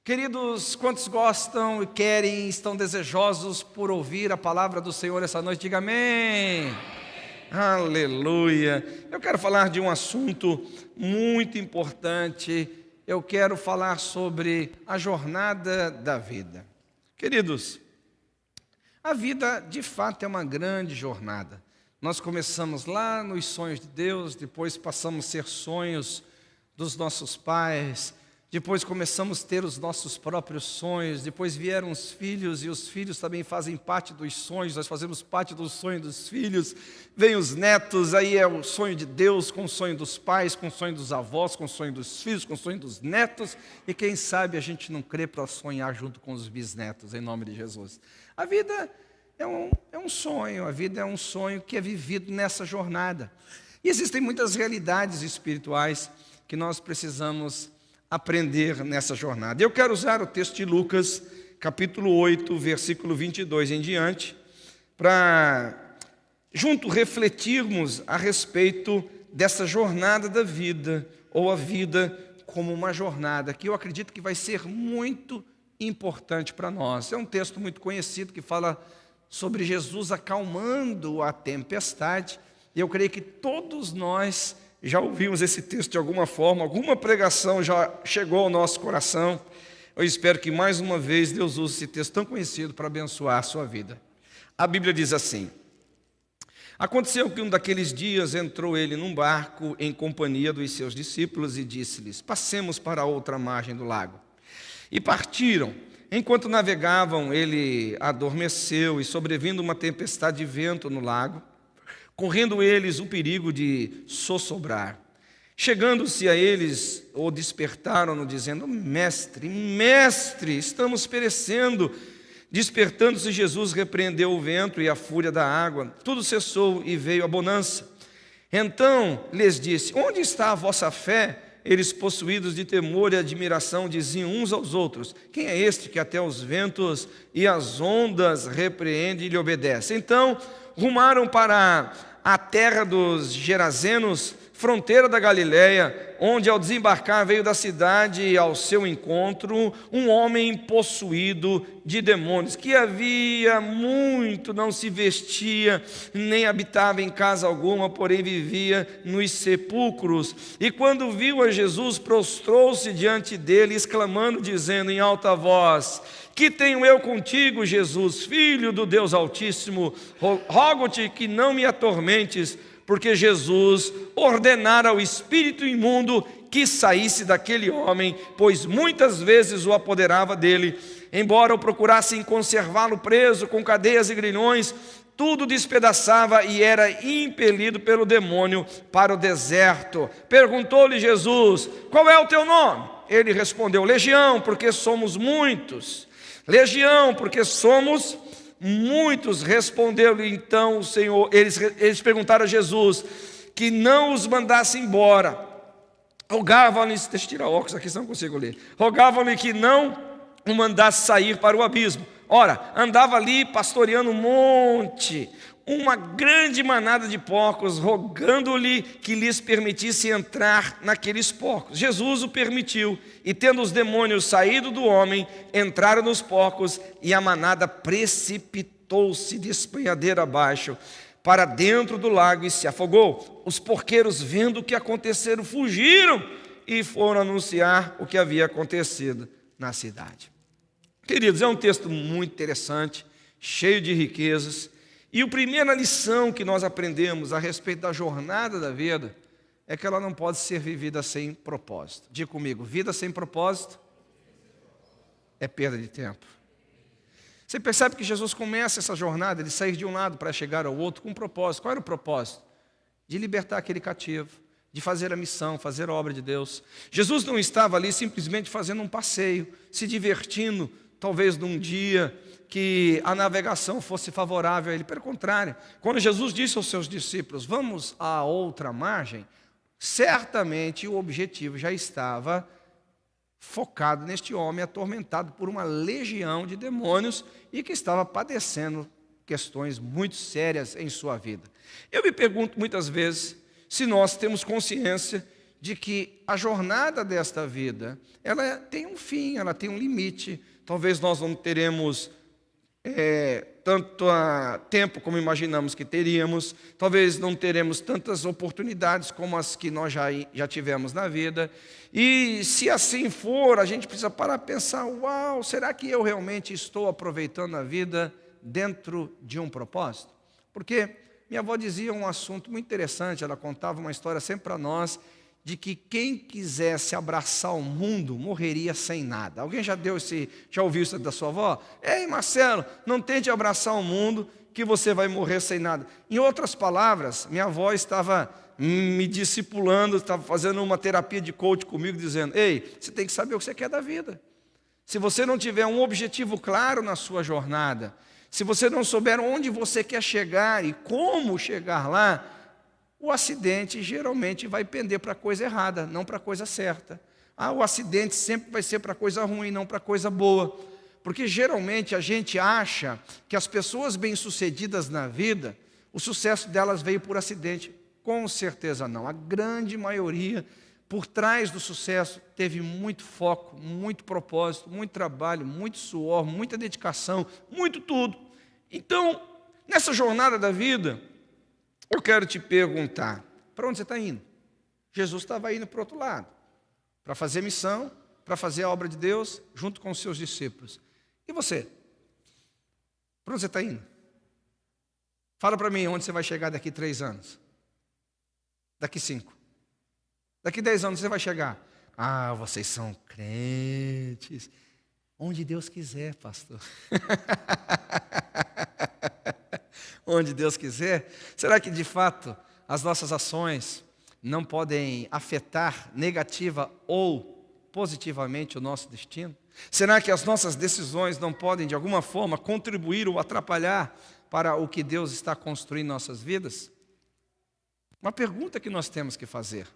Queridos, quantos gostam e querem, estão desejosos por ouvir a palavra do Senhor essa noite? Diga amém. Aleluia. Eu quero falar de um assunto muito importante. Eu quero falar sobre a jornada da vida. Queridos, a vida de fato é uma grande jornada. Nós começamos lá nos sonhos de Deus, depois passamos a ser sonhos dos nossos pais, depois começamos a ter os nossos próprios sonhos, depois vieram os filhos, e os filhos também fazem parte dos sonhos, nós fazemos parte do sonho dos filhos, vem os netos, aí é o sonho de Deus, com o sonho dos pais, com o sonho dos avós, com o sonho dos filhos, com o sonho dos netos, e quem sabe a gente não crê para sonhar junto com os bisnetos, em nome de Jesus. A vida é um sonho, a vida é um sonho que é vivido nessa jornada. E existem muitas realidades espirituais que nós precisamos aprender nessa jornada. Eu quero usar o texto de Lucas, capítulo 8, versículo 22 em diante, para junto refletirmos a respeito dessa jornada da vida, ou a vida como uma jornada, que eu acredito que vai ser muito importante para nós. É um texto muito conhecido que fala sobre Jesus acalmando a tempestade, e eu creio que todos nós já ouvimos esse texto de alguma forma, alguma pregação já chegou ao nosso coração. Eu espero que mais uma vez Deus use esse texto tão conhecido para abençoar a sua vida. A Bíblia diz assim: aconteceu que um daqueles dias entrou ele num barco em companhia dos seus discípulos e disse-lhes: passemos para a outra margem do lago. E partiram. Enquanto navegavam, ele adormeceu e sobrevindo uma tempestade de vento no lago, correndo eles o perigo de sossobrar. Chegando-se a eles, o despertaram-no, dizendo: Mestre, Mestre, estamos perecendo. Despertando-se, Jesus repreendeu o vento e a fúria da água. Tudo cessou e veio a bonança. Então lhes disse: Onde está a vossa fé? Eles, possuídos de temor e admiração, diziam uns aos outros: Quem é este que até os ventos e as ondas repreende e lhe obedece? Então rumaram para a terra dos Gerazenos, fronteira da Galileia, onde ao desembarcar veio da cidade ao seu encontro um homem possuído de demônios, que havia muito não se vestia, nem habitava em casa alguma, porém vivia nos sepulcros. E quando viu a Jesus, prostrou-se diante dele, exclamando, dizendo em alta voz: Que tenho eu contigo, Jesus, Filho do Deus Altíssimo? Rogo-te que não me atormentes. Porque Jesus ordenara ao espírito imundo que saísse daquele homem, pois muitas vezes o apoderava dele. Embora o procurassem conservá-lo preso com cadeias e grilhões, tudo despedaçava e era impelido pelo demônio para o deserto. Perguntou-lhe Jesus: Qual é o teu nome? Ele respondeu: Legião, porque somos muitos. Legião, porque somos muitos. Respondeu-lhe então o Senhor, eles perguntaram a Jesus que não os mandasse embora. Rogavam-lhe, deixa eu tirar o óculos aqui, senão não consigo ler. Rogavam-lhe que não o mandasse sair para o abismo. Ora, andava ali pastoreando um monte, uma grande manada de porcos, rogando-lhe que lhes permitisse entrar naqueles porcos. Jesus o permitiu, e tendo os demônios saído do homem, entraram nos porcos, e a manada precipitou-se de espanhadeira abaixo para dentro do lago e se afogou. Os porqueiros, vendo o que acontecera, fugiram e foram anunciar o que havia acontecido na cidade. Queridos, é um texto muito interessante, cheio de riquezas. E a primeira lição que nós aprendemos a respeito da jornada da vida é que ela não pode ser vivida sem propósito. Diga comigo: vida sem propósito é perda de tempo. Você percebe que Jesus começa essa jornada de sair de um lado para chegar ao outro com um propósito. Qual era o propósito? De libertar aquele cativo, de fazer a missão, fazer a obra de Deus. Jesus não estava ali simplesmente fazendo um passeio, se divertindo, talvez num dia que a navegação fosse favorável a ele. Pelo contrário, quando Jesus disse aos seus discípulos: vamos à outra margem, certamente o objetivo já estava focado neste homem atormentado por uma legião de demônios e que estava padecendo questões muito sérias em sua vida. Eu me pergunto muitas vezes se nós temos consciência de que a jornada desta vida, ela tem um fim, ela tem um limite. Talvez nós não teremos tanto tempo como imaginamos que teríamos, talvez não teremos tantas oportunidades como as que nós já tivemos na vida, e se assim for, a gente precisa parar para pensar, uau, será que eu realmente estou aproveitando a vida dentro de um propósito? Porque minha avó dizia um assunto muito interessante, ela contava uma história sempre para nós, de que quem quisesse abraçar o mundo morreria sem nada. Alguém já ouviu isso da sua avó? Ei, Marcelo, não tente abraçar o mundo que você vai morrer sem nada. Em outras palavras, minha avó estava me discipulando, estava fazendo uma terapia de coach comigo, dizendo, ei, você tem que saber o que você quer da vida. Se você não tiver um objetivo claro na sua jornada, se você não souber onde você quer chegar e como chegar lá, o acidente geralmente vai pender para a coisa errada, não para a coisa certa. O acidente sempre vai ser para a coisa ruim, não para a coisa boa. Porque geralmente a gente acha que as pessoas bem-sucedidas na vida, o sucesso delas veio por acidente. Com certeza não. A grande maioria, por trás do sucesso, teve muito foco, muito propósito, muito trabalho, muito suor, muita dedicação, muito tudo. Então, nessa jornada da vida, eu quero te perguntar, para onde você está indo? Jesus estava indo para o outro lado, para fazer missão, para fazer a obra de Deus, junto com os seus discípulos. E você? Para onde você está indo? Fala para mim onde você vai chegar daqui 3 anos. Daqui 5. Daqui 10 anos você vai chegar. Vocês são crentes. Onde Deus quiser, pastor. Onde Deus quiser. Será que de fato as nossas ações não podem afetar negativa ou positivamente o nosso destino? Será que as nossas decisões não podem de alguma forma contribuir ou atrapalhar para o que Deus está construindo em nossas vidas? Uma pergunta que nós temos que fazer.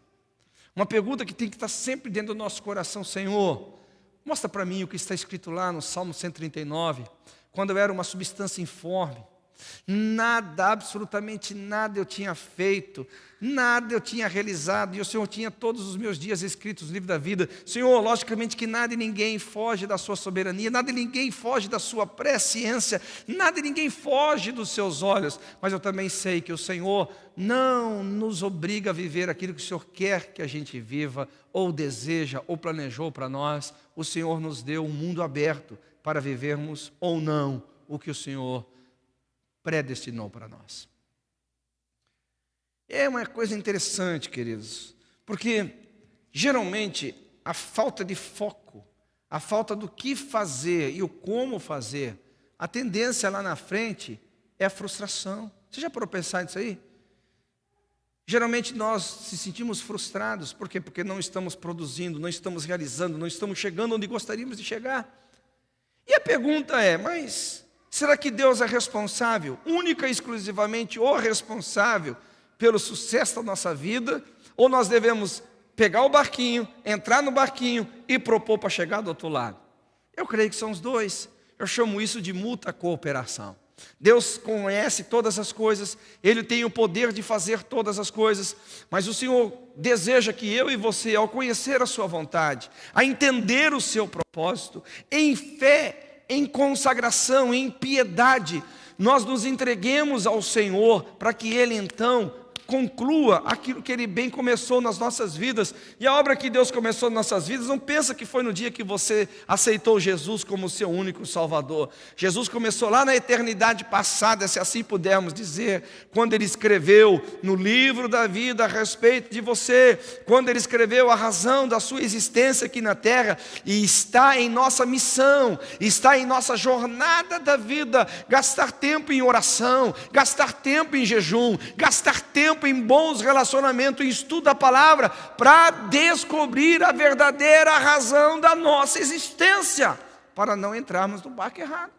Uma pergunta que tem que estar sempre dentro do nosso coração. Senhor, mostra para mim o que está escrito lá no Salmo 139, quando eu era uma substância informe. Nada, absolutamente nada eu tinha feito, nada eu tinha realizado, e o Senhor tinha todos os meus dias escritos no livro da vida. Senhor, logicamente que nada e ninguém foge da sua soberania, nada e ninguém foge da sua presciência, nada e ninguém foge dos seus olhos, mas eu também sei que o Senhor não nos obriga a viver aquilo que o Senhor quer que a gente viva, ou deseja, ou planejou para nós. O Senhor nos deu um mundo aberto para vivermos ou não o que o Senhor predestinou para nós. É uma coisa interessante, queridos, porque geralmente a falta de foco, a falta do que fazer e o como fazer, a tendência lá na frente é a frustração. Você já parou para pensar nisso aí? Geralmente nós se sentimos frustrados, por quê? Porque não estamos produzindo, não estamos realizando, não estamos chegando onde gostaríamos de chegar. E a pergunta é, mas será que Deus é responsável, única e exclusivamente o responsável pelo sucesso da nossa vida? Ou nós devemos pegar o barquinho, entrar no barquinho e propor para chegar do outro lado? Eu creio que são os dois. Eu chamo isso de mútua cooperação. Deus conhece todas as coisas, Ele tem o poder de fazer todas as coisas, mas o Senhor deseja que eu e você, ao conhecer a sua vontade, a entender o seu propósito, em fé, em consagração, em piedade, nós nos entreguemos ao Senhor para que Ele então conclua aquilo que Ele bem começou nas nossas vidas. E a obra que Deus começou nas nossas vidas, não pensa que foi no dia que você aceitou Jesus como seu único Salvador. Jesus começou lá na eternidade passada, se assim pudermos dizer, quando Ele escreveu no livro da vida a respeito de você, quando Ele escreveu a razão da sua existência aqui na terra, e está em nossa missão, está em nossa jornada da vida, gastar tempo em oração, gastar tempo em jejum, gastar tempo em bons relacionamentos, em estudo da palavra, para descobrir a verdadeira razão da nossa existência, para não entrarmos no barco errado,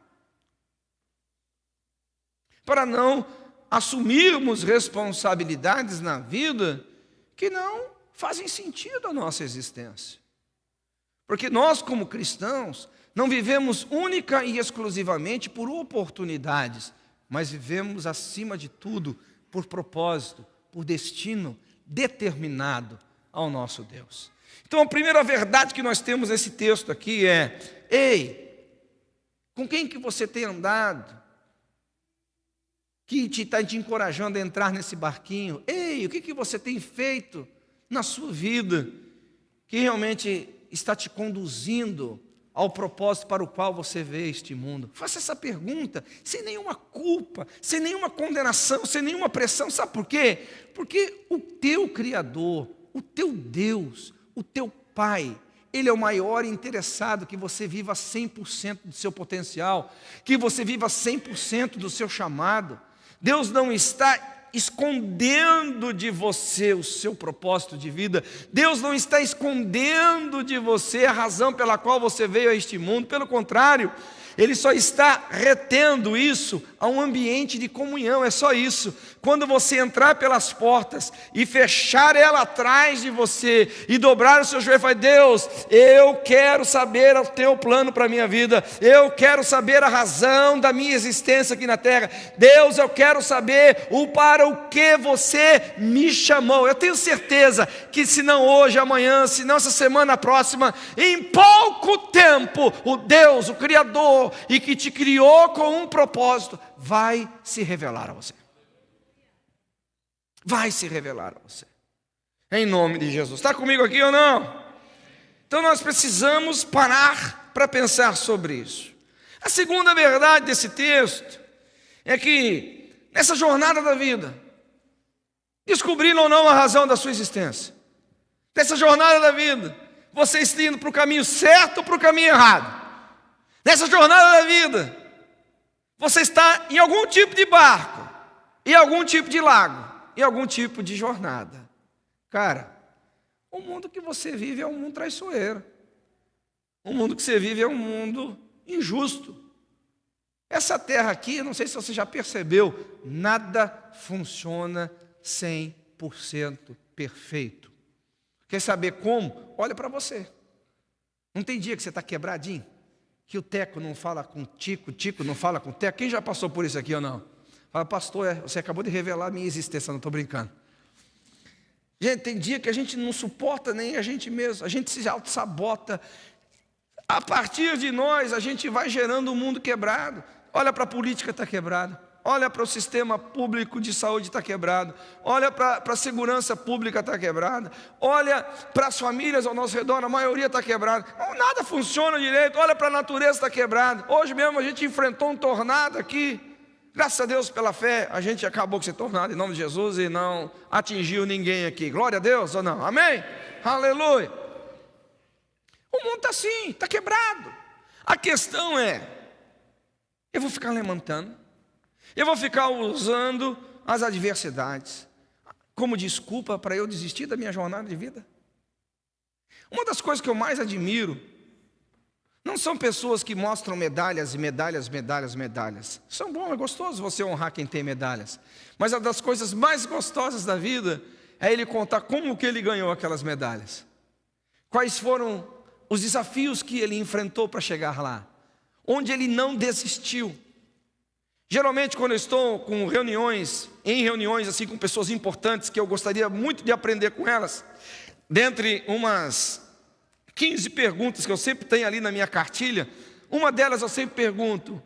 para não assumirmos responsabilidades na vida que não fazem sentido à nossa existência. Porque nós, como cristãos, não vivemos única e exclusivamente por oportunidades, mas vivemos acima de tudo por propósito, por destino determinado, ao nosso Deus. Então a primeira verdade que nós temos nesse texto aqui é: ei, com quem que você tem andado? Que está te encorajando a entrar nesse barquinho? Ei, o que você tem feito na sua vida que realmente está te conduzindo ao propósito para o qual você vê este mundo? Faça essa pergunta, sem nenhuma culpa, sem nenhuma condenação, sem nenhuma pressão. Sabe por quê? Porque o teu Criador, o teu Deus, o teu Pai, Ele é o maior interessado que você viva 100% do seu potencial, que você viva 100% do seu chamado. Deus não está escondendo de você o seu propósito de vida. Deus não está escondendo de você a razão pela qual você veio a este mundo. Pelo contrário, Ele só está retendo isso a um ambiente de comunhão. É só isso. Quando você entrar pelas portas e fechar ela atrás de você e dobrar o seu joelho e falar: Deus, eu quero saber o teu plano para a minha vida. Eu quero saber a razão da minha existência aqui na terra. Deus, eu quero saber o para o que você me chamou. Eu tenho certeza que se não hoje, amanhã, se não essa semana próxima, em pouco tempo, o Deus, o Criador, e que te criou com um propósito, vai se revelar a você. Vai se revelar a você. Em nome de Jesus. Está comigo aqui ou não? Então nós precisamos parar para pensar sobre isso. A segunda verdade desse texto é que nessa jornada da vida, descobrindo ou não a razão da sua existência, nessa jornada da vida, você está indo para o caminho certo ou para o caminho errado? Nessa jornada da vida, você está em algum tipo de barco, em algum tipo de lago, em algum tipo de jornada. Cara, o mundo que você vive é um mundo traiçoeiro. O mundo que você vive é um mundo injusto. Essa terra aqui, não sei se você já percebeu, nada funciona 100% perfeito. Quer saber como? Olha para você. Não tem dia que você está quebradinho? Que o Teco não fala com Tico, Tico não fala com Teco? Quem já passou por isso aqui ou não? Fala: pastor, você acabou de revelar a minha existência. Não estou brincando. Gente, tem dia que a gente não suporta nem a gente mesmo. A gente se auto-sabota. A partir de nós, a gente vai gerando um mundo quebrado. Olha para a política, está quebrado. Olha para o sistema público de saúde, está quebrado. Olha para a segurança pública, está quebrada. Olha para as famílias ao nosso redor, a maioria está quebrada. Nada funciona direito. Olha para a natureza, está quebrada. Hoje mesmo a gente enfrentou um tornado aqui. Graças a Deus, pela fé, a gente acabou com esse tornado em nome de Jesus e não atingiu ninguém aqui. Glória a Deus ou não? Amém? Aleluia. O mundo está assim, está quebrado. A questão é: eu vou ficar lamentando, eu vou ficar usando as adversidades como desculpa para eu desistir da minha jornada de vida? Uma das coisas que eu mais admiro não são pessoas que mostram medalhas e medalhas, medalhas, medalhas. São bom, é gostoso você honrar quem tem medalhas. Mas uma das coisas mais gostosas da vida é ele contar como que ele ganhou aquelas medalhas. Quais foram os desafios que ele enfrentou para chegar lá. Onde ele não desistiu. Geralmente quando eu estou em reuniões assim com pessoas importantes que eu gostaria muito de aprender com elas, dentre umas 15 perguntas que eu sempre tenho ali na minha cartilha, uma delas eu sempre pergunto: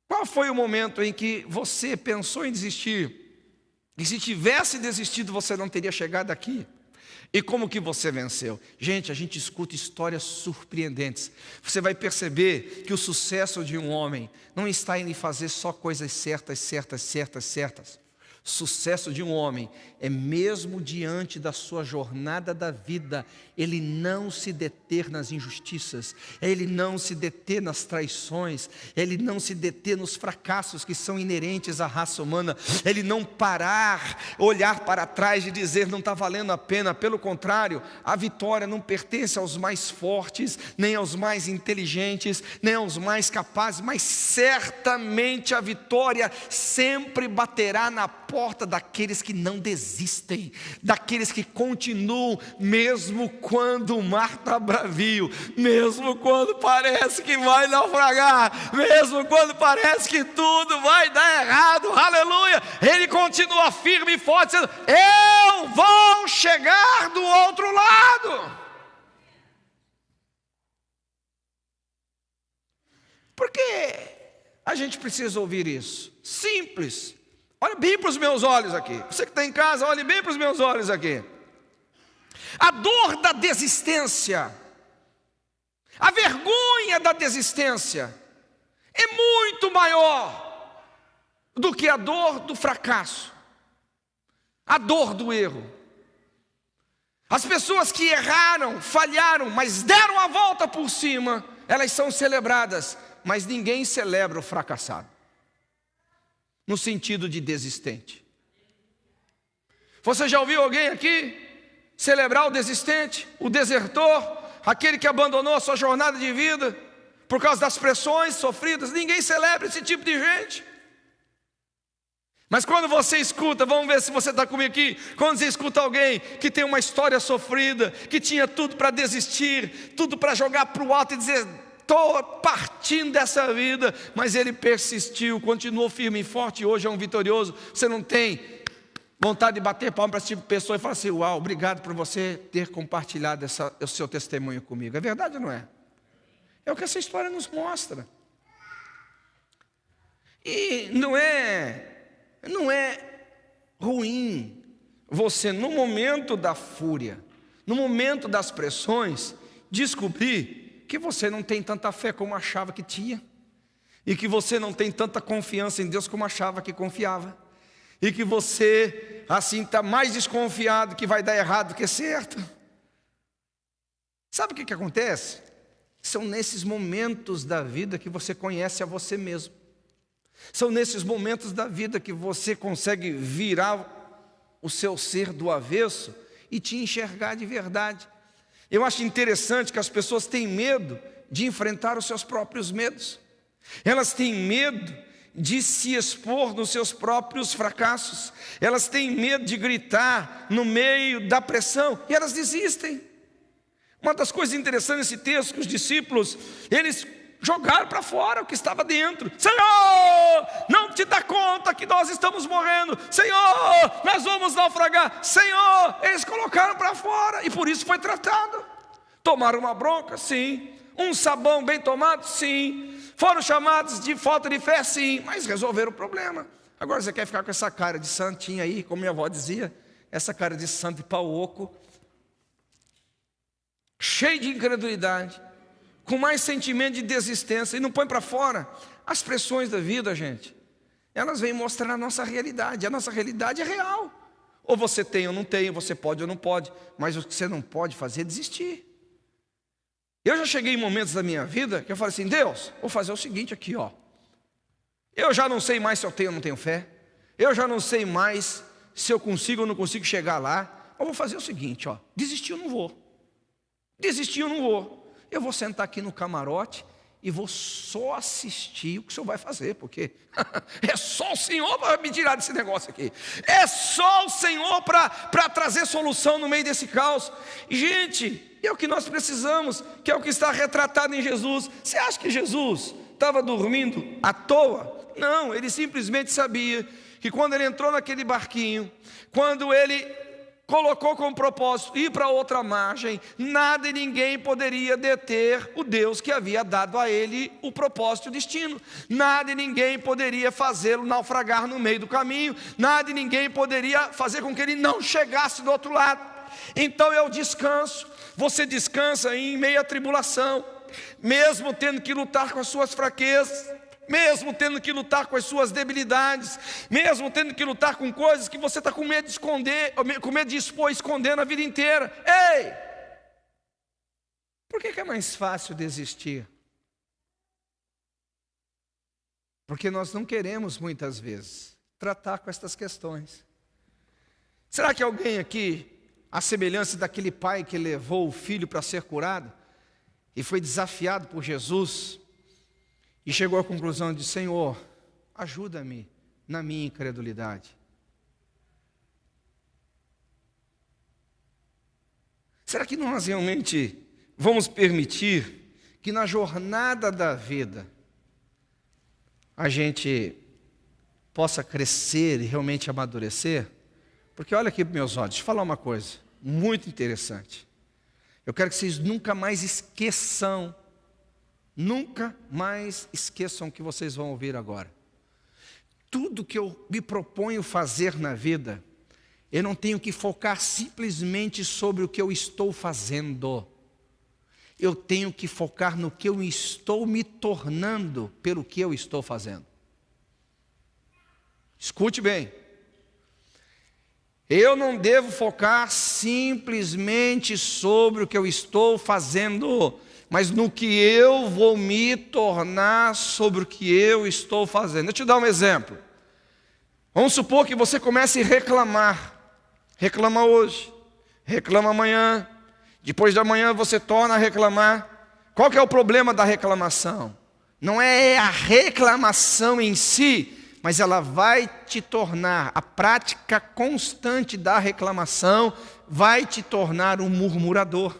qual foi o momento em que você pensou em desistir? E se tivesse desistido, você não teria chegado aqui? E como que você venceu? Gente, a gente escuta histórias surpreendentes. Você vai perceber que o sucesso de um homem não está em fazer só coisas certas, certas, certas, certas. O sucesso de um homem é mesmo diante da sua jornada da vida, ele não se deter nas injustiças, ele não se deter nas traições, ele não se deter nos fracassos que são inerentes à raça humana, ele não parar, olhar para trás e dizer não está valendo a pena. Pelo contrário, a vitória não pertence aos mais fortes, nem aos mais inteligentes, nem aos mais capazes, mas certamente a vitória sempre baterá na porta daqueles que não desistem, daqueles que continuam, mesmo quando o mar está bravio, mesmo quando parece que vai naufragar, mesmo quando parece que tudo vai dar errado, aleluia, ele continua firme e forte, dizendo: eu vão chegar do outro lado. Por que a gente precisa ouvir isso? Simples. Olha bem para os meus olhos aqui. Você que está em casa, olhe bem para os meus olhos aqui. A dor da desistência, a vergonha da desistência é muito maior do que a dor do fracasso, a dor do erro. As pessoas que erraram, falharam, mas deram a volta por cima, elas são celebradas, mas ninguém celebra o fracassado, no sentido de desistente. Você já ouviu alguém aqui celebrar o desistente, o desertor, aquele que abandonou a sua jornada de vida por causa das pressões sofridas? Ninguém celebra esse tipo de gente. Mas quando você escuta, vamos ver se você está comigo aqui, quando você escuta alguém que tem uma história sofrida, que tinha tudo para desistir, tudo para jogar para o alto e dizer: estou partindo dessa vida, mas ele persistiu, continuou firme e forte, e hoje é um vitorioso. Você não tem vontade de bater palma para esse tipo de pessoa e falar assim: uau, obrigado por você ter compartilhado o seu testemunho comigo. É verdade ou não é? É o que essa história nos mostra. E não é ruim você, no momento da fúria, no momento das pressões, descobrir que você não tem tanta fé como achava que tinha, e que você não tem tanta confiança em Deus como achava que confiava, e que você assim está mais desconfiado que vai dar errado do que certo. Sabe o que acontece? São nesses momentos da vida que você conhece a você mesmo. São nesses momentos da vida que você consegue virar o seu ser do avesso e te enxergar de verdade. Eu acho interessante que as pessoas têm medo de enfrentar os seus próprios medos. Elas têm medo de se expor nos seus próprios fracassos. Elas têm medo de gritar no meio da pressão e elas desistem. Uma das coisas interessantes nesse texto, que os discípulos, eles jogaram para fora o que estava dentro. Senhor, não te dá conta que nós estamos morrendo. Senhor, nós vamos naufragar. Senhor, eles colocaram para fora e por isso foi tratado. Tomaram uma bronca? Sim. Um sabão bem tomado? Sim. Foram chamados de falta de fé? Sim. Mas resolveram o problema. Agora você quer ficar com essa cara de santinho aí, como minha avó dizia, essa cara de santo e pau oco, cheio de incredulidade, com mais sentimento de desistência, e não põe para fora. As pressões da vida, gente, elas vêm mostrar a nossa realidade. A nossa realidade é real. Ou você tem ou não tem, você pode ou não pode, mas o que você não pode fazer é desistir. Eu já cheguei em momentos da minha vida que eu falei assim: Deus, vou fazer o seguinte aqui, ó. Eu já não sei mais se eu tenho ou não tenho fé. Eu já não sei mais se eu consigo ou não consigo chegar lá. Eu vou fazer o seguinte, ó. Desistir eu não vou. Desistir eu não vou. Eu vou sentar aqui no camarote e vou só assistir o que o Senhor vai fazer, porque é só o Senhor para me tirar desse negócio aqui. É só o Senhor para trazer solução no meio desse caos. E, gente, é o que nós precisamos, que é o que está retratado em Jesus. Você acha que Jesus estava dormindo à toa? Não, ele simplesmente sabia que quando ele entrou naquele barquinho, quando ele colocou como propósito ir para outra margem, nada e ninguém poderia deter o Deus que havia dado a ele o propósito e o destino. Nada e ninguém poderia fazê-lo naufragar no meio do caminho. Nada e ninguém poderia fazer com que ele não chegasse do outro lado. Então eu descanso. Você descansa em meio à tribulação, mesmo tendo que lutar com as suas fraquezas, mesmo tendo que lutar com as suas debilidades, mesmo tendo que lutar com coisas que você está com medo de esconder, com medo de expor, escondendo a vida inteira. Ei! Por que é mais fácil desistir? Porque nós não queremos muitas vezes tratar com estas questões. Será que alguém aqui, à semelhança daquele pai que levou o filho para ser curado e foi desafiado por Jesus, e chegou à conclusão de: Senhor, ajuda-me na minha incredulidade? Será que nós realmente vamos permitir que na jornada da vida a gente possa crescer e realmente amadurecer? Porque olha aqui para meus olhos, deixa eu falar uma coisa muito interessante. Eu quero que vocês nunca mais esqueçam o que vocês vão ouvir agora. Tudo que eu me proponho fazer na vida, eu não tenho que focar simplesmente sobre o que eu estou fazendo. Eu tenho que focar no que eu estou me tornando pelo que eu estou fazendo. Escute bem. Eu não devo focar simplesmente sobre o que eu estou fazendo, mas no que eu vou me tornar sobre o que eu estou fazendo. Deixa eu te dar um exemplo. Vamos supor que você comece a reclamar. Reclama hoje, reclama amanhã, depois de amanhã você torna a reclamar. Qual que é o problema da reclamação? Não é a reclamação em si, mas ela vai te tornar, a prática constante da reclamação vai te tornar um murmurador.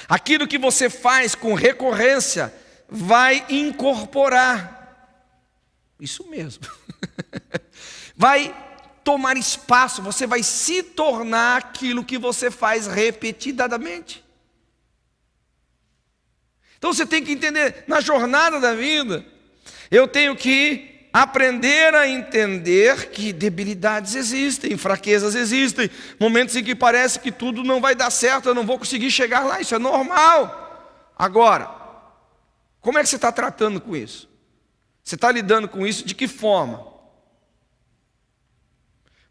Aquilo que você faz com recorrência vai incorporar, isso mesmo, vai tomar espaço, você vai se tornar aquilo que você faz repetidamente. Então você tem que entender, na jornada da vida, eu tenho que aprender a entender que debilidades existem, fraquezas existem, momentos em que parece que tudo não vai dar certo, eu não vou conseguir chegar lá, isso é normal. Agora, como é que você está tratando com isso? Você está lidando com isso de que forma?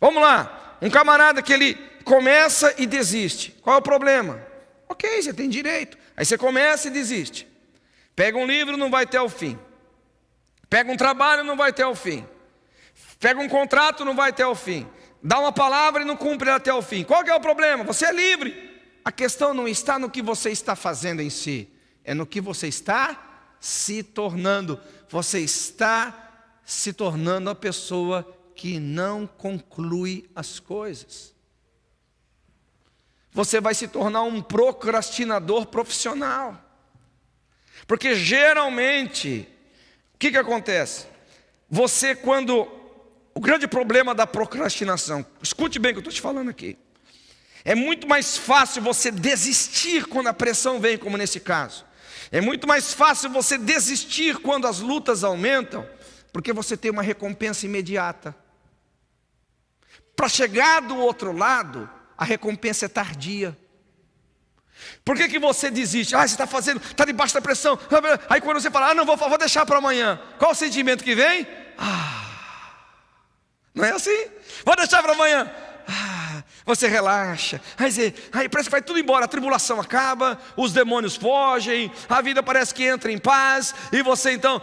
Vamos lá, um camarada que ele começa e desiste, qual é o problema? Ok, você tem direito, aí você começa e desiste, pega um livro, não vai até o fim. Pega um trabalho, não vai até o fim. Pega um contrato, não vai até o fim. Dá uma palavra e não cumpre até o fim. Qual que é o problema? Você é livre. A questão não está no que você está fazendo em si, é no que você está se tornando. Você está se tornando a pessoa que não conclui as coisas. Você vai se tornar um procrastinador profissional. Porque geralmente, o que acontece? Você o grande problema da procrastinação, escute bem o que eu estou te falando aqui, é muito mais fácil você desistir quando a pressão vem, como nesse caso. É muito mais fácil você desistir quando as lutas aumentam, porque você tem uma recompensa imediata. Para chegar do outro lado, a recompensa é tardia. Por que você desiste? Você está fazendo, está debaixo da pressão. Aí quando você fala, não vou deixar para amanhã. Qual o sentimento que vem? Não é assim? Vou deixar para amanhã. Você relaxa. Aí parece que vai tudo embora. A tribulação acaba, os demônios fogem, a vida parece que entra em paz. E você então,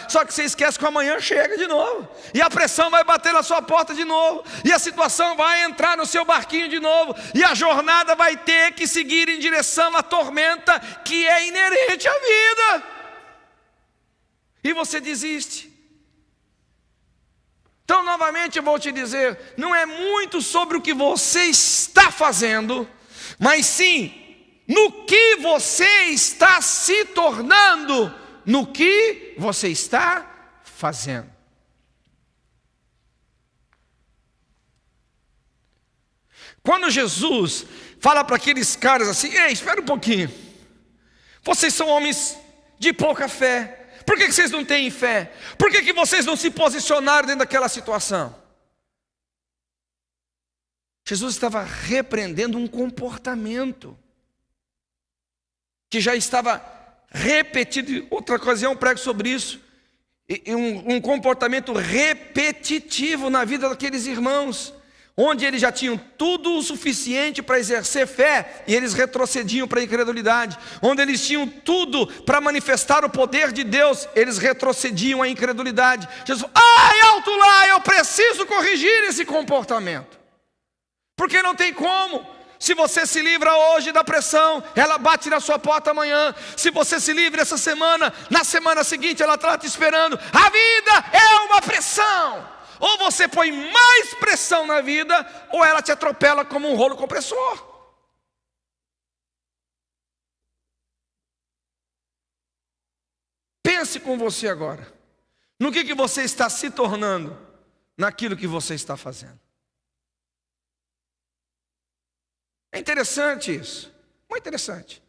só que você esquece que amanhã chega de novo. E a pressão vai bater na sua porta de novo. E a situação vai entrar no seu barquinho de novo. E a jornada vai ter que seguir em direção à tormenta que é inerente à vida. E você desiste. Então, novamente eu vou te dizer, não é muito sobre o que você está fazendo, mas sim no que você está se tornando, no que você está fazendo. Quando Jesus fala para aqueles caras assim, ei, espera um pouquinho, vocês são homens de pouca fé. Por que vocês não têm fé? Por que vocês não se posicionaram dentro daquela situação? Jesus estava repreendendo um comportamento que já estava repetido. Outra ocasião eu prego sobre isso. Um comportamento repetitivo na vida daqueles irmãos, onde eles já tinham tudo o suficiente para exercer fé, e eles retrocediam para a incredulidade. Onde eles tinham tudo para manifestar o poder de Deus, eles retrocediam à incredulidade. Jesus falou, alto lá, eu preciso corrigir esse comportamento. Porque não tem como. Se você se livra hoje da pressão, ela bate na sua porta amanhã. Se você se livra essa semana, na semana seguinte ela está te esperando. A vida é uma pressão. Ou você põe mais pressão na vida, ou ela te atropela como um rolo compressor. Pense com você agora. No que você está se tornando naquilo que você está fazendo. É interessante isso, muito interessante.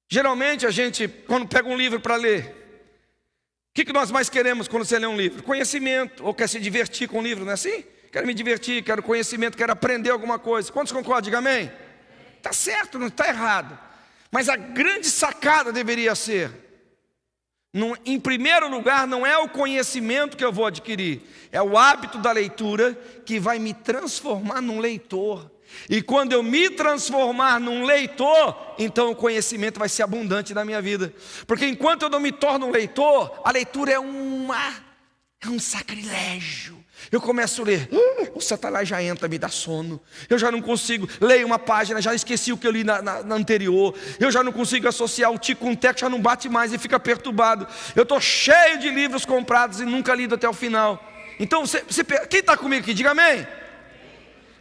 Geralmente a gente, quando pega um livro para ler, o que nós mais queremos quando você lê um livro? Conhecimento, ou quer se divertir com o livro, não é assim? Quero me divertir, quero conhecimento, quero aprender alguma coisa. Quantos concordam? Diga amém. Está certo, não está errado. Mas a grande sacada deveria ser, em primeiro lugar, não é o conhecimento que eu vou adquirir, é o hábito da leitura que vai me transformar num leitor. E quando eu me transformar num leitor, então o conhecimento vai ser abundante na minha vida. Porque enquanto eu não me torno um leitor, a leitura é um sacrilégio. Eu começo a ler, o Satanás já entra, me dá sono. Eu já não consigo, leio uma página, já esqueci o que eu li na anterior. Eu já não consigo associar o tico com o teco, já não bate mais e fica perturbado. Eu estou cheio de livros comprados e nunca lido até o final. Então, quem está comigo aqui, diga amém.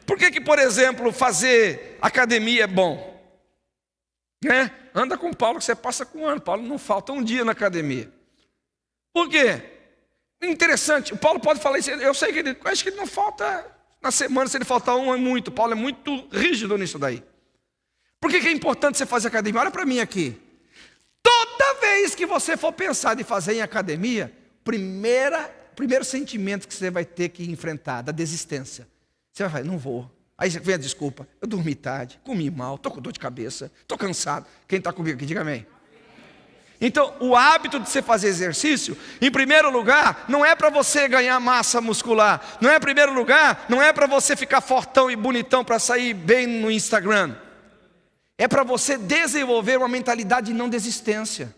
Por que, por exemplo, fazer academia é bom? Né? Anda com Paulo, que você passa com um ano. Paulo não falta um dia na academia. Por quê? Interessante, o Paulo pode falar isso. Eu sei que acho que ele não falta na semana, se ele faltar um é muito. Paulo é muito rígido nisso daí. Por que é importante você fazer academia? Olha para mim aqui. Toda vez que você for pensar em fazer em academia, primeiro sentimento que você vai ter que enfrentar, da desistência. Você vai falar, não vou. Aí vem a desculpa, eu dormi tarde, comi mal, estou com dor de cabeça, estou cansado. Quem está comigo aqui, diga amém. Então, o hábito de você fazer exercício, em primeiro lugar, não é para você ganhar massa muscular. Não é em primeiro lugar, não é para você ficar fortão e bonitão para sair bem no Instagram. É para você desenvolver uma mentalidade de não desistência.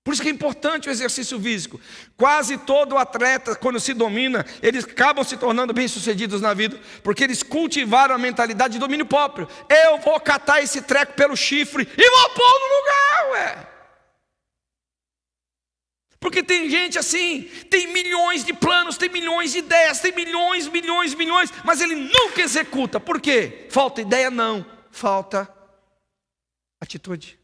Por isso que é importante o exercício físico. Quase todo atleta, quando se domina, eles acabam se tornando bem-sucedidos na vida, porque eles cultivaram a mentalidade de domínio próprio. Eu vou catar esse treco pelo chifre e vou pôr no lugar, ué. Porque tem gente assim, tem milhões de planos, tem milhões de ideias, tem milhões, mas ele nunca executa. Por quê? Falta ideia? Não, falta atitude.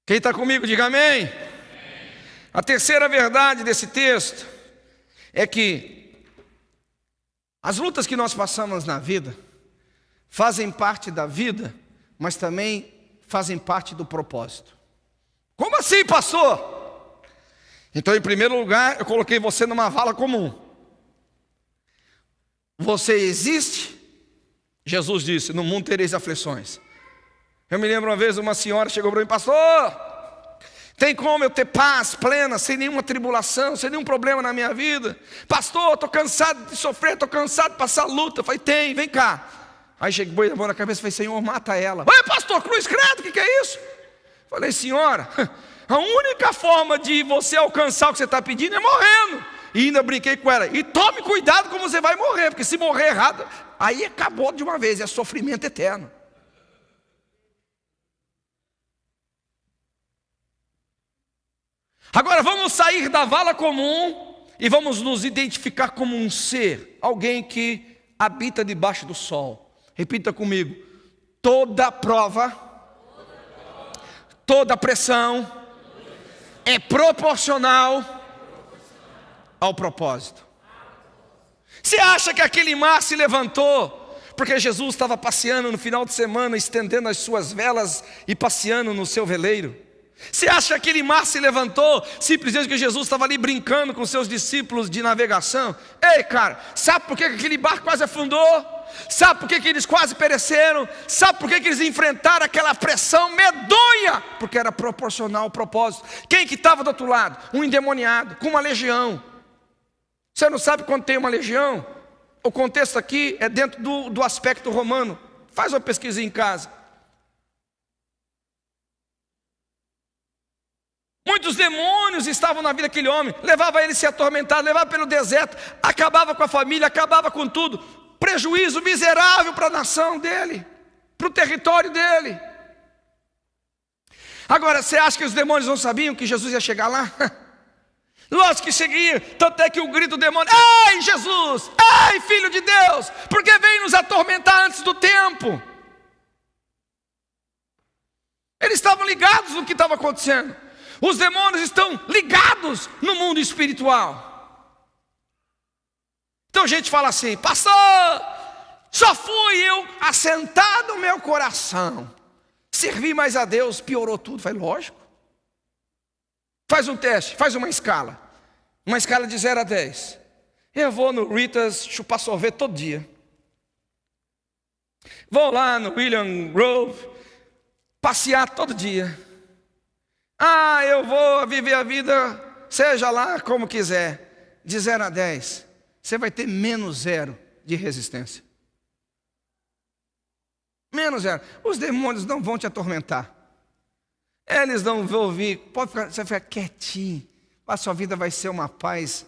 Quem está comigo, diga amém. A terceira verdade desse texto é que as lutas que nós passamos na vida fazem parte da vida, mas também fazem parte do propósito. Como assim, pastor? Então, em primeiro lugar, eu coloquei você numa vala comum. Você existe? Jesus disse, no mundo tereis aflições. Eu me lembro uma vez, uma senhora chegou para mim, pastor, tem como eu ter paz plena, sem nenhuma tribulação, sem nenhum problema na minha vida? Pastor, estou cansado de sofrer, estou cansado de passar luta. Eu falei, tem, vem cá. Aí cheguei, a mão na cabeça e falei, Senhor, mata ela. Oi, pastor, cruz credo, o que é isso? Falei, senhora, a única forma de você alcançar o que você está pedindo é morrendo. E ainda brinquei com ela, e tome cuidado como você vai morrer, porque se morrer errado, aí acabou de uma vez, é sofrimento eterno. Agora vamos sair da vala comum e vamos nos identificar como um ser, alguém que habita debaixo do sol. Repita comigo, toda prova, toda pressão é proporcional ao propósito. Você acha que aquele mar se levantou porque Jesus estava passeando no final de semana, estendendo as suas velas e passeando no seu veleiro? Você acha que aquele mar se levantou simplesmente porque Jesus estava ali brincando com seus discípulos de navegação? Ei, cara, sabe por que aquele barco quase afundou? Sabe por que eles quase pereceram? Sabe por que eles enfrentaram aquela pressão medonha? Porque era proporcional ao propósito. Quem que estava do outro lado? Um endemoniado, com uma legião. Você não sabe quando tem uma legião? O contexto aqui é dentro do aspecto romano. Faz uma pesquisa em casa. Muitos demônios estavam na vida daquele homem. Levava ele a se atormentar, levava pelo deserto, acabava com a família, acabava com tudo. Prejuízo miserável para a nação dele, para o território dele. Agora, você acha que os demônios não sabiam que Jesus ia chegar lá? Lógico que chegaria, tanto é que o grito do demônio, ai Jesus, ai Filho de Deus, porque vem nos atormentar antes do tempo. Eles estavam ligados no que estava acontecendo. Os demônios estão ligados no mundo espiritual. Então a gente fala assim: pastor, só fui eu assentar no meu coração, servir mais a Deus, piorou tudo. Falei, lógico. Faz um teste, faz uma escala de 0 a 10. Eu vou no Rita's chupar sorvete todo dia. Vou lá no William Grove passear todo dia. Eu vou viver a vida, seja lá como quiser. De 0 a 10, você vai ter menos 0 de resistência. Menos 0. Os demônios não vão te atormentar. Eles não vão ouvir. Você vai ficar quietinho. A sua vida vai ser uma paz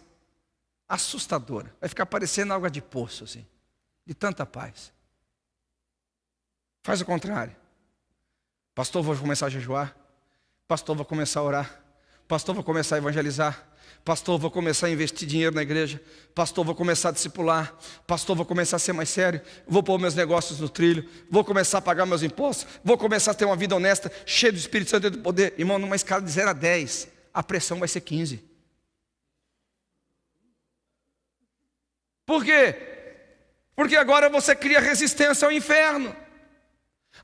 assustadora. Vai ficar parecendo água de poço, assim, de tanta paz. Faz o contrário. Pastor, vou começar a jejuar. Pastor, vou começar a orar. Pastor, vou começar a evangelizar. Pastor, vou começar a investir dinheiro na igreja. Pastor, vou começar a discipular. Pastor, vou começar a ser mais sério. Vou pôr meus negócios no trilho. Vou começar a pagar meus impostos. Vou começar a ter uma vida honesta, cheia do Espírito Santo e do poder. Irmão, numa escala de 0 a 10, a pressão vai ser 15. Por quê? Porque agora você cria resistência ao inferno.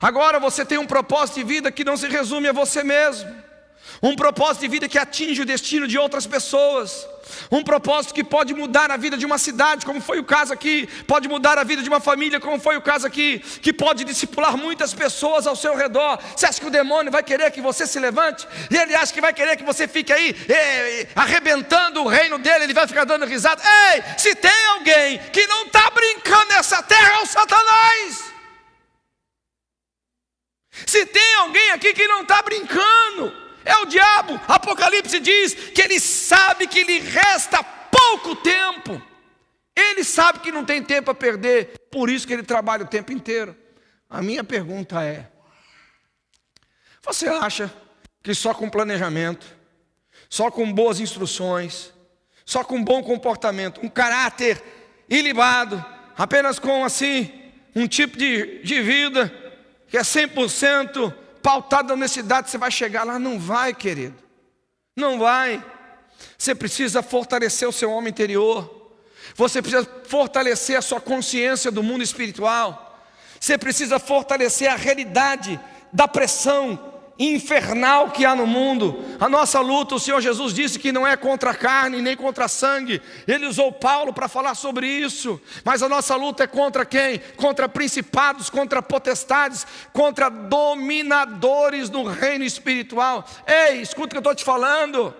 Agora você tem um propósito de vida que não se resume a você mesmo. Um propósito de vida que atinge o destino de outras pessoas. Um propósito que pode mudar a vida de uma cidade, como foi o caso aqui. Pode mudar a vida de uma família, como foi o caso aqui. Que pode discipular muitas pessoas ao seu redor. Você acha que o demônio vai querer que você se levante? E ele acha que vai querer que você fique aí arrebentando o reino dele. Ele vai ficar dando risada. Ei, se tem alguém que não está brincando nessa terra, é o Satanás. Se tem alguém aqui que não está brincando, é o diabo. Apocalipse diz que ele sabe que lhe resta pouco tempo. Ele sabe que não tem tempo a perder, por isso que ele trabalha o tempo inteiro. A minha pergunta é: você acha que só com planejamento, só com boas instruções, só com bom comportamento, um caráter ilibado, apenas com assim um tipo de vida que é 100% pautado na honestidade, você vai chegar lá? Não vai, querido. Não vai. Você precisa fortalecer o seu homem interior. Você precisa fortalecer a sua consciência do mundo espiritual. Você precisa fortalecer a realidade da pressão infernal que há no mundo. A nossa luta, o Senhor Jesus disse que não é contra a carne nem contra sangue. Ele usou Paulo para falar sobre isso. Mas a nossa luta é contra quem? Contra principados, contra potestades, contra dominadores no reino espiritual. Ei, escuta o que eu estou te falando.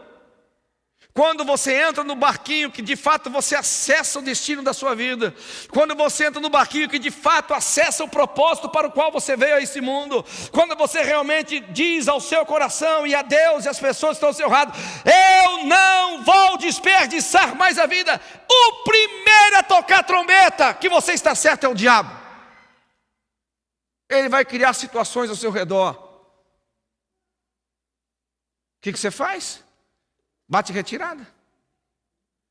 Quando você entra no barquinho que de fato você acessa o destino da sua vida. Quando você entra no barquinho que de fato acessa o propósito para o qual você veio a esse mundo. Quando você realmente diz ao seu coração e a Deus e as pessoas que estão ao seu lado: eu não vou desperdiçar mais a vida. O primeiro a tocar a trombeta que você está certo é o diabo. Ele vai criar situações ao seu redor. O que você faz? Bate retirada. O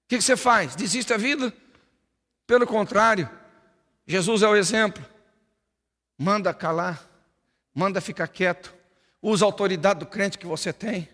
que você faz? Desiste da vida? Pelo contrário, Jesus é o exemplo. Manda calar, manda ficar quieto. Usa a autoridade do crente que você tem.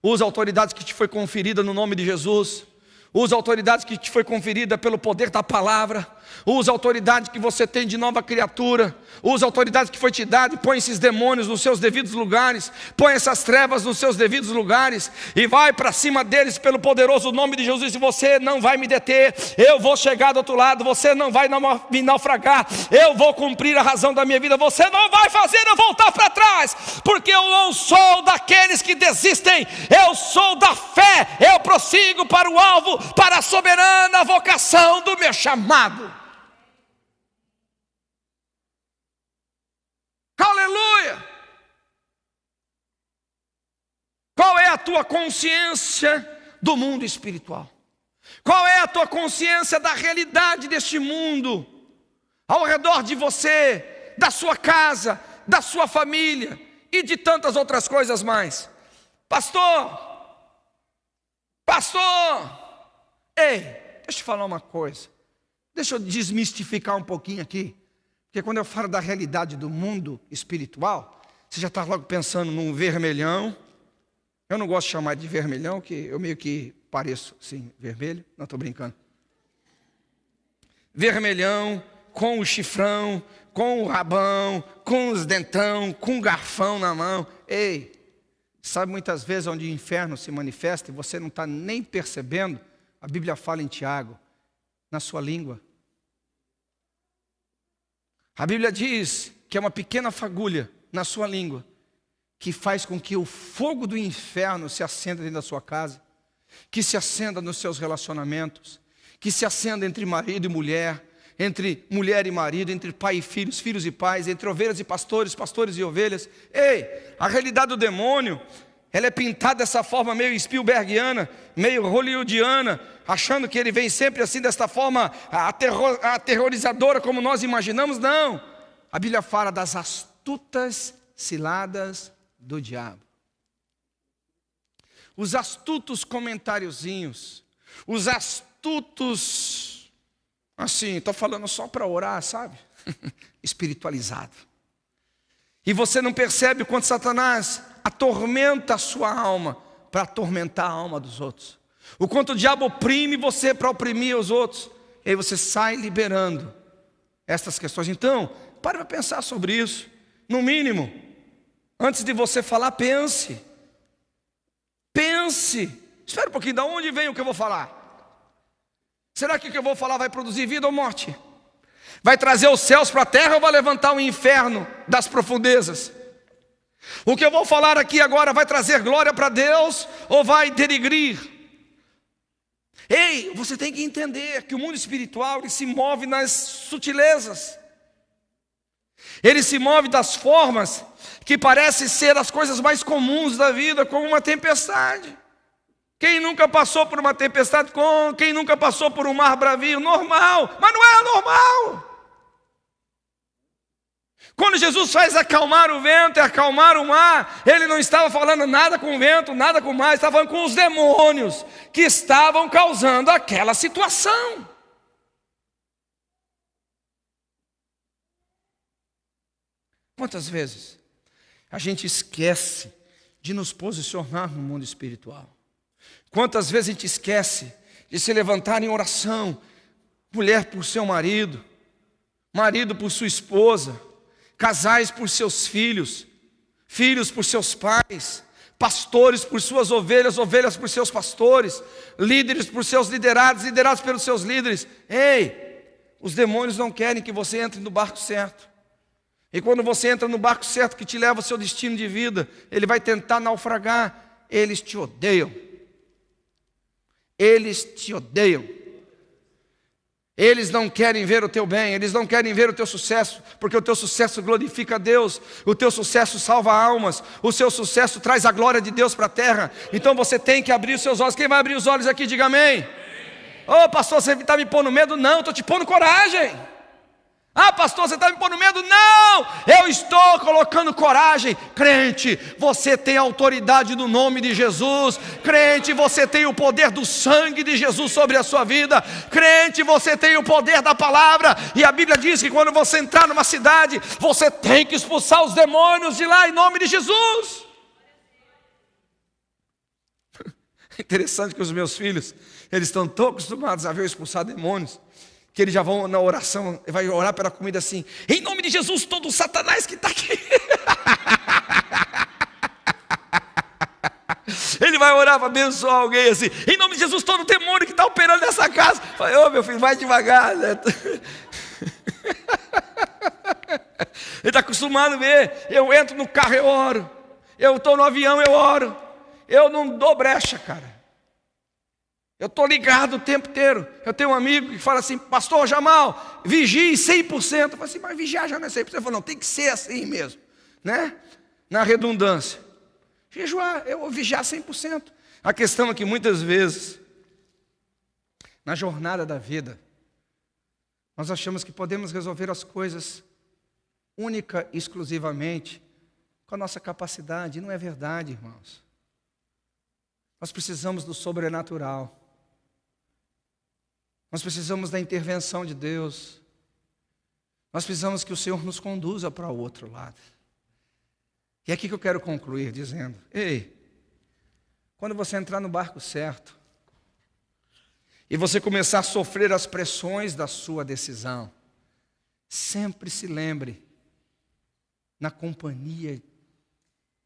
Usa a autoridade que te foi conferida no nome de Jesus. Usa a autoridade que te foi conferida pelo poder da palavra. Usa a autoridade que você tem de nova criatura. Usa a autoridade que foi te dada e põe esses demônios nos seus devidos lugares. Põe essas trevas nos seus devidos lugares. E vai para cima deles pelo poderoso nome de Jesus. E você não vai me deter. Eu vou chegar do outro lado. Você não vai me naufragar. Eu vou cumprir a razão da minha vida. Você não vai fazer eu voltar para trás. Porque eu não sou daqueles que desistem. Eu sou da fé. Eu prossigo para o alvo, para a soberana vocação do meu chamado. Aleluia! Qual é a tua consciência do mundo espiritual? Qual é a tua consciência da realidade deste mundo ao redor de você, da sua casa, da sua família e de tantas outras coisas mais? Pastor, ei, deixa eu te falar uma coisa. Deixa eu desmistificar um pouquinho aqui. Porque quando eu falo da realidade do mundo espiritual, você já está logo pensando num vermelhão, Eu não gosto de chamar de vermelhão, que eu meio que pareço, sim, vermelho. Não, estou brincando. Vermelhão, com o chifrão, com o rabão, com os dentão, com o garfão na mão. Ei, sabe muitas vezes onde o inferno se manifesta e você não está nem percebendo? A Bíblia fala em Tiago, na sua língua. A Bíblia diz que é uma pequena fagulha na sua língua que faz com que o fogo do inferno se acenda dentro da sua casa, que se acenda nos seus relacionamentos, que se acenda entre marido e mulher, entre mulher e marido, entre pai e filhos, filhos e pais, entre ovelhas e pastores, pastores e ovelhas. Ei, a realidade do demônio, ela é pintada dessa forma meio Spielbergiana, meio hollywoodiana, achando que ele vem sempre assim, desta forma aterrorizadora como nós imaginamos. Não, a Bíblia fala das astutas ciladas do diabo. Os astutos comentáriozinhos, os astutos, assim, estou falando só para orar, sabe? Espiritualizado. E você não percebe o quanto Satanás atormenta a sua alma para atormentar a alma dos outros. O quanto o diabo oprime você para oprimir os outros. E aí você sai liberando estas questões. Então, pare para pensar sobre isso. No mínimo, antes de você falar, pense. Pense. Espera um pouquinho, de onde vem o que eu vou falar? Será que o que eu vou falar vai produzir vida ou morte? Vai trazer os céus para a terra ou vai levantar o inferno das profundezas? O que eu vou falar aqui agora vai trazer glória para Deus ou vai denigrir? Ei, você tem que entender que o mundo espiritual ele se move nas sutilezas. Ele se move das formas que parecem ser as coisas mais comuns da vida, como uma tempestade. Quem nunca passou por uma tempestade? Quem nunca passou por um mar bravio? Normal, mas não é normal. Quando Jesus faz acalmar o vento e acalmar o mar, Ele não estava falando nada com o vento, nada com o mar, estava falando com os demônios que estavam causando aquela situação. Quantas vezes a gente esquece de nos posicionar no mundo espiritual? Quantas vezes a gente esquece de se levantar em oração, mulher por seu marido, marido por sua esposa, casais por seus filhos, filhos por seus pais, pastores por suas ovelhas, ovelhas por seus pastores, líderes por seus liderados, liderados pelos seus líderes. Ei, os demônios não querem que você entre no barco certo. E quando você entra no barco certo que te leva ao seu destino de vida, ele vai tentar naufragar. Eles te odeiam. Eles te odeiam. Eles não querem ver o teu bem, eles não querem ver o teu sucesso, porque o teu sucesso glorifica a Deus, o teu sucesso salva almas, o seu sucesso traz a glória de Deus para a terra. Então você tem que abrir os seus olhos. Quem vai abrir os olhos aqui, diga amém. Ô pastor, você está me pondo medo? Não, estou te pondo coragem. Ah, pastor, você está me pondo medo? Não, eu estou colocando coragem. Crente, você tem autoridade no nome de Jesus. Crente, você tem o poder do sangue de Jesus sobre a sua vida. Crente, você tem o poder da palavra. E a Bíblia diz que quando você entrar numa cidade, você tem que expulsar os demônios de lá em nome de Jesus. Interessante que os meus filhos, eles estão tão acostumados a ver eu expulsar demônios, que eles já vão na oração, vai orar pela comida assim, em nome de Jesus, todo Satanás que está aqui. Ele vai orar para abençoar alguém assim, em nome de Jesus, todo demônio que está operando nessa casa. Falei, ô meu filho, vai devagar, né? Ele está acostumado a ver, eu entro no carro, eu oro, eu estou no avião, eu oro, eu não dou brecha, cara. Eu estou ligado o tempo inteiro. Eu tenho um amigo que fala assim, pastor Jamal, vigie 100%. Eu falo assim, mas vigiar já não é 100%. Ele falou, não, tem que ser assim mesmo, né? Na redundância. Jejuar, eu vou vigiar 100%. A questão é que muitas vezes, na jornada da vida, nós achamos que podemos resolver as coisas única e exclusivamente com a nossa capacidade. E não é verdade, irmãos. Nós precisamos do sobrenatural. Nós precisamos da intervenção de Deus. Nós precisamos que o Senhor nos conduza para o outro lado. E é aqui que eu quero concluir dizendo, ei, quando você entrar no barco certo e você começar a sofrer as pressões da sua decisão, sempre se lembre na companhia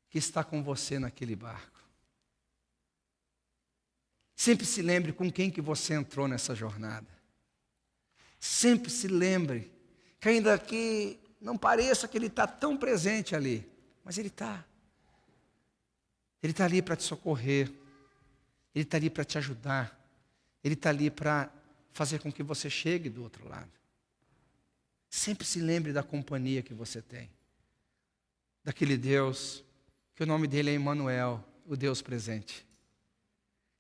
que está com você naquele barco. Sempre se lembre com quem que você entrou nessa jornada. Sempre se lembre que ainda que não pareça que Ele está tão presente ali, mas Ele está. Ele está ali para te socorrer. Ele está ali para te ajudar. Ele está ali para fazer com que você chegue do outro lado. Sempre se lembre da companhia que você tem. Daquele Deus, que o nome dele é Emmanuel, o Deus presente.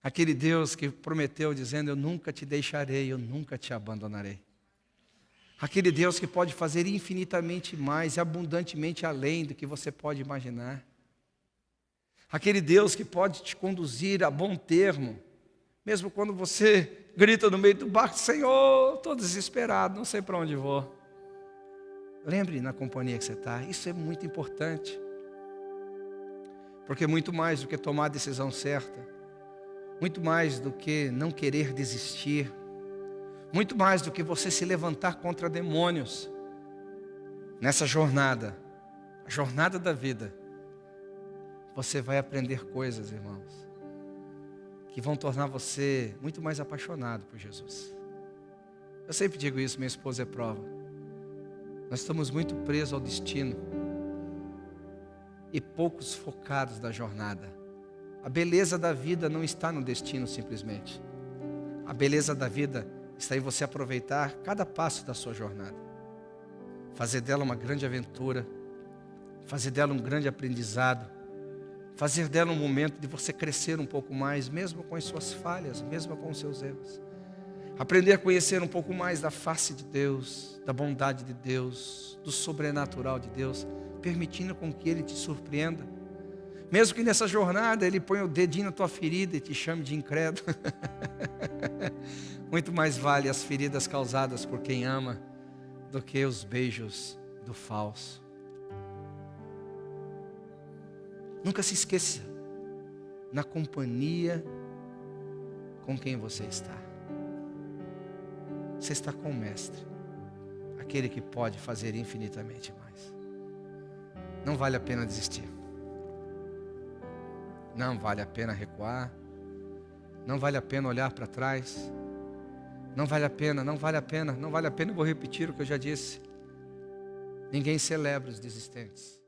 Aquele Deus que prometeu dizendo, eu nunca te deixarei, eu nunca te abandonarei. Aquele Deus que pode fazer infinitamente mais e abundantemente além do que você pode imaginar. Aquele Deus que pode te conduzir a bom termo, mesmo quando você grita no meio do barco, Senhor, estou desesperado, não sei para onde vou. Lembre na companhia que você está, isso é muito importante. Porque muito mais do que tomar a decisão certa, muito mais do que não querer desistir, muito mais do que você se levantar contra demônios, nessa jornada, a jornada da vida, você vai aprender coisas, irmãos, que vão tornar você muito mais apaixonado por Jesus. Eu sempre digo isso, minha esposa é prova. Nós estamos muito presos ao destino e poucos focados na jornada. A beleza da vida não está no destino simplesmente. A beleza da vida está em você aproveitar cada passo da sua jornada. Fazer dela uma grande aventura, fazer dela um grande aprendizado, fazer dela um momento de você crescer um pouco mais, mesmo com as suas falhas, mesmo com os seus erros. Aprender a conhecer um pouco mais da face de Deus, da bondade de Deus, do sobrenatural de Deus, permitindo com que Ele te surpreenda. Mesmo que nessa jornada Ele ponha o dedinho na tua ferida e te chame de incrédulo. Muito mais vale as feridas causadas por quem ama do que os beijos do falso. Nunca se esqueça na companhia com quem você está. Você está com o Mestre, aquele que pode fazer infinitamente mais. Não vale a pena desistir. Não vale a pena recuar. Não vale a pena olhar para trás. Não vale a pena, não vale a pena, não vale a pena. Eu vou repetir o que eu já disse. Ninguém celebra os desistentes.